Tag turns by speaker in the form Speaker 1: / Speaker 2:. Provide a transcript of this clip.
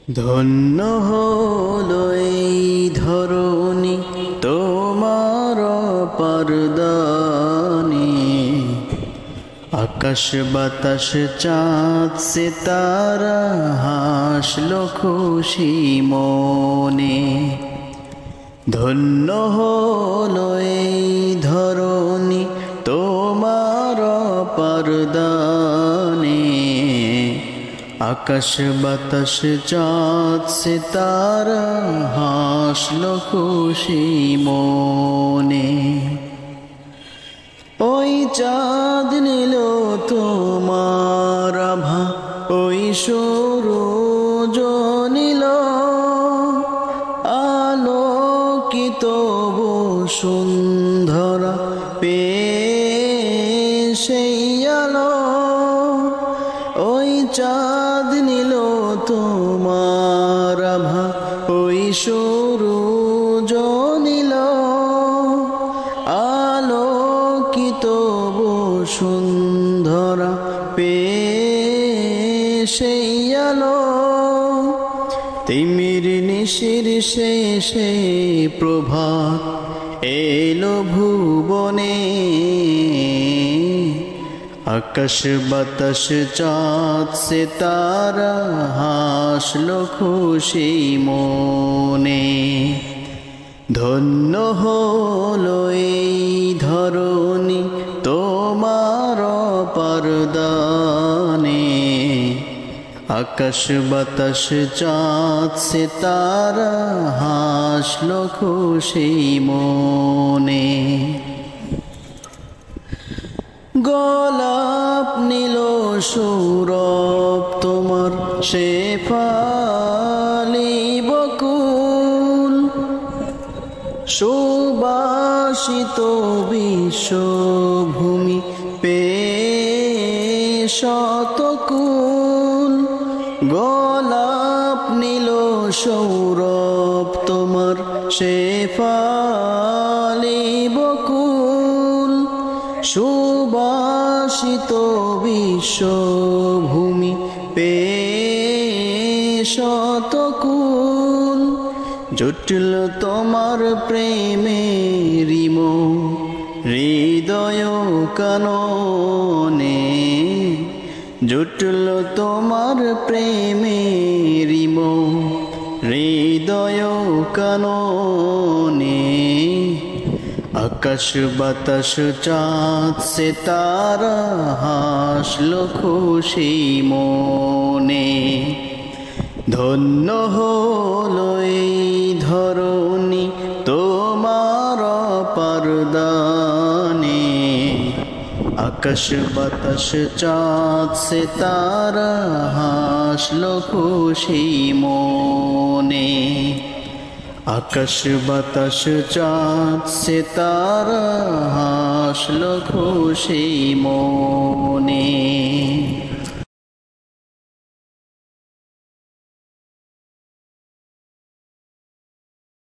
Speaker 1: ধন্য হলো এই ধরণী তোমার পরদানে, আকাশ বাতাস চাঁদ সিতারা হাসলো খুশি মনে। ধন্য হলো এই ধরণী তোমার পরদানে, আকাশ বাতাস চাঁদ সিতারা হাসলো খুশি মনে। ওই চাঁদ নিল তোমার আভা, ওই সূরজ নিল আলোকিত বসুন্ধরা পেয়ে সেই আলো। ওই চাঁদ নিল তোমার আভা, ওই সূরজ নিল আলোকিত বসুন্ধরা পেয়ে সেই আলো। তিমির নিশির শেষে প্রভাত এলো ভুবনে, আকাশ বাতাস চাঁদ সিতারা হাসলো খুশি মনে। ধন্য হলো এই ধরণী তোমার পরদানে, আকাশ বাতাস চাঁদ সিতারা হাসলো খুশি মনে। গোলাপ নীল সৌরভ তোমার শেফালি বকুল, সুবাসিত বিশ্বভূমি পেয়ে শতকুল। গোলাপ নীল সৌরভ তোমার শেফালি বকুল, সুবাসিত বিশ্বভূমি পেয়ে শতকুল। জুটল তোমার প্রেমেরই মোহ হৃদয় কাননে, জুটল তোমার প্রেমেরই মোহ হৃদয় কাননে। আকাশ বাতাস চাঁদ সিতারা হাসলো খুশি মনে। ধন্য হলো এই ধরণী তোমার পরদানে, আকাশ বাতাস চাঁদ সিতারা হাসলো খুশি মনে। আকাশ বাতাস চাঁদ সিতারা হাসলো খুশি মনে।